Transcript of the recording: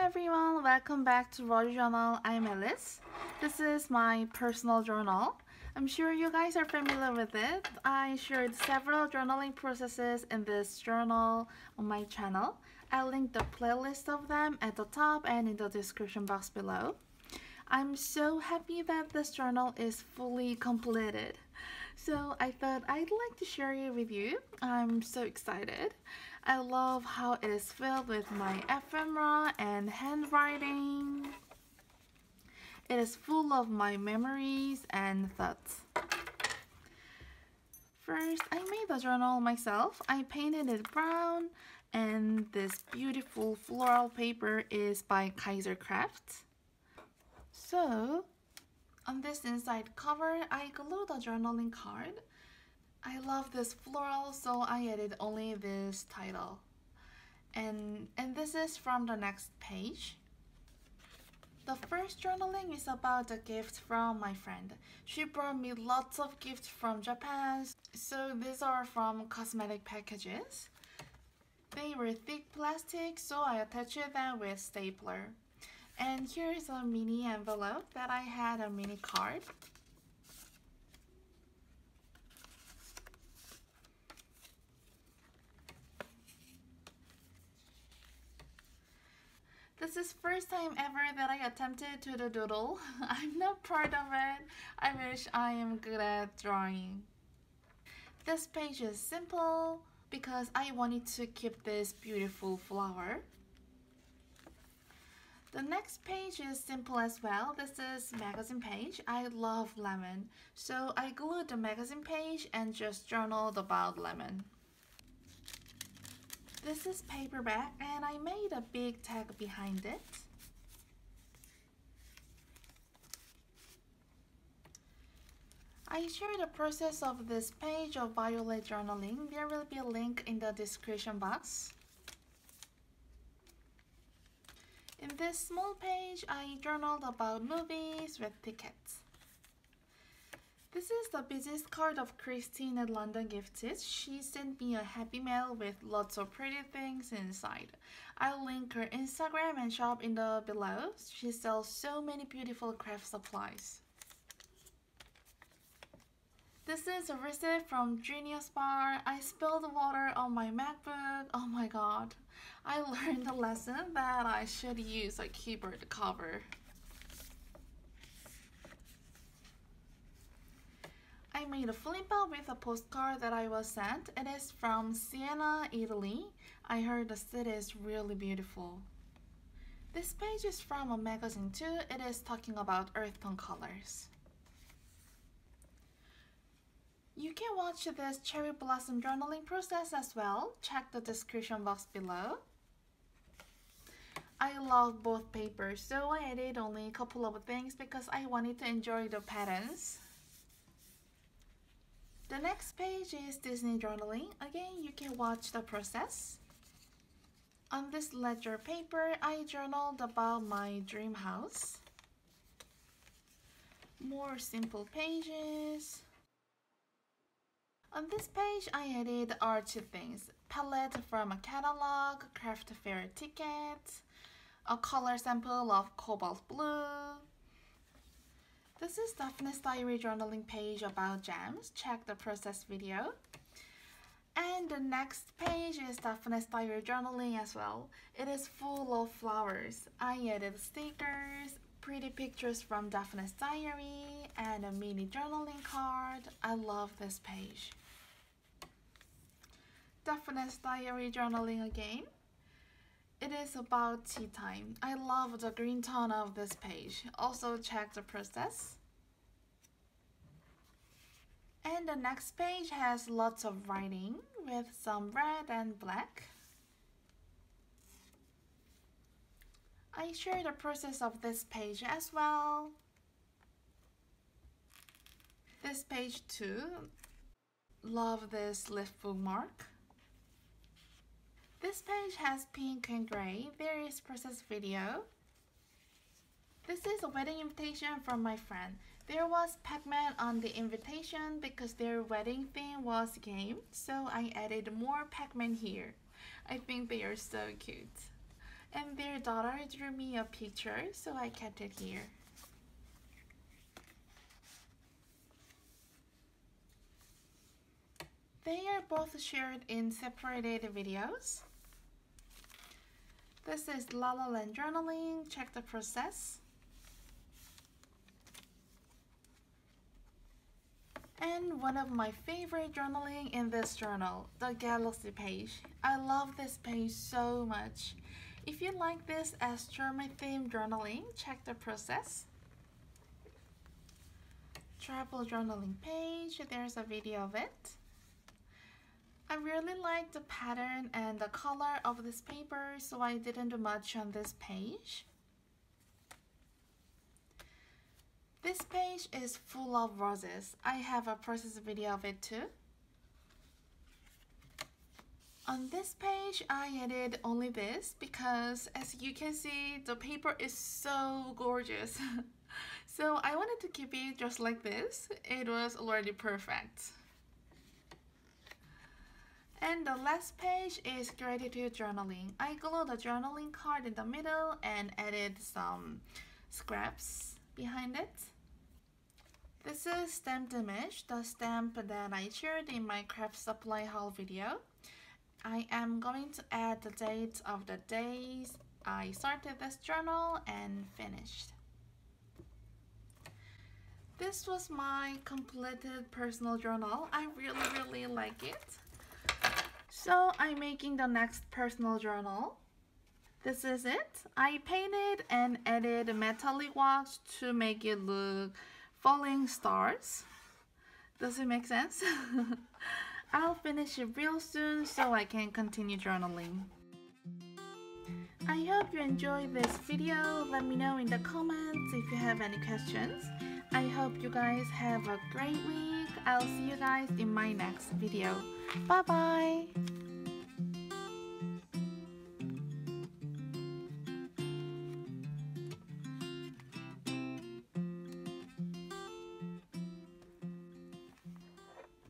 everyone, welcome back to Roger Journal. I'm Alice. This is my personal journal. I'm sure you guys are familiar with it. I shared several journaling processes in this journal on my channel. I'll link the playlist of them at the top and in the description box below. I'm so happy that this journal is fully completed. So I thought I'd like to share it with you. I'm so excited. I love how it is filled with my ephemera and handwriting. It is full of my memories and thoughts. First, I made the journal myself. I painted it brown, and this beautiful floral paper is by Kaiser Craft. So, on this inside cover, I glued a journaling card. I love this floral, so I added only this title. And this is from the next page. The first journaling is about a gift from my friend. She brought me lots of gifts from Japan. So these are from cosmetic packages. They were thick plastic, so I attached them with stapler. And here's a mini envelope that I had a mini card. This is first time ever that I attempted to do doodle. I'm not proud of it. I wish I am good at drawing. This page is simple because I wanted to keep this beautiful flower. The next page is simple as well. This is magazine page. I love lemon, so I glued the magazine page and just journaled about lemon. This is paperback and I made a big tag behind it. I share the process of this page of violet journaling. There will be a link in the description box. In this small page, I journaled about movies with tickets. This is the business card of Christine at London Gifted. She sent me a happy mail with lots of pretty things inside. I'll link her Instagram and shop in the below. She sells so many beautiful craft supplies. This is a receipt from Genius Bar. I spilled water on my MacBook. Oh my god. I learned a lesson that I should use a keyboard cover. I made a flipper with a postcard that I was sent. It is from Siena, Italy. I heard the city is really beautiful. This page is from a magazine too. It is talking about earth tone colors. You can watch this cherry blossom journaling process as well. Check the description box below. I love both papers, so I added only a couple of things because I wanted to enjoy the patterns. The next page is Disney journaling. Again, you can watch the process. On this ledger paper, I journaled about my dream house. More simple pages. On this page, I added artsy things. Palette from a catalog, craft fair ticket, a color sample of cobalt blue. This is Daphne's Diary journaling page about gems. Check the process video. And the next page is Daphne's Diary journaling as well. It is full of flowers. I added stickers, pretty pictures from Daphne's Diary, and a mini journaling card. I love this page. Daphne's Diary journaling again. It is about tea time. I love the green tone of this page. Also check the process. And the next page has lots of writing with some red and black. I share the process of this page as well. This page too. Love this leaf bookmark. This page has pink and gray. There is process video. This is a wedding invitation from my friend. There was Pac-Man on the invitation because their wedding theme was game, so I added more Pac-Man here. I think they are so cute. and their daughter drew me a picture, so I kept it here. They are both shared in separated videos. This is La La Land Journaling, check the process. And one of my favorite journaling in this journal, the Galaxy page. I love this page so much. If you like this astronomy themed journaling, check the process. Travel journaling page, there's a video of it. I really like the pattern and the color of this paper, so I didn't do much on this page. This page is full of roses. I have a process video of it too. On this page, I added only this because, as you can see, the paper is so gorgeous. So I wanted to keep it just like this. It was already perfect. And the last page is gratitude journaling. I glued a journaling card in the middle and added some scraps behind it. This is stamped image, the stamp that I shared in my craft supply haul video. I am going to add the dates of the days I started this journal and finished. This was my completed personal journal. I really like it. So I'm making the next personal journal. This is it. I painted and added metallic wax to make it look falling stars. Does it make sense? I'll finish it real soon so I can continue journaling. I hope you enjoyed this video. Let me know in the comments if you have any questions. I hope you guys have a great week. I'll see you guys in my next video. Bye bye!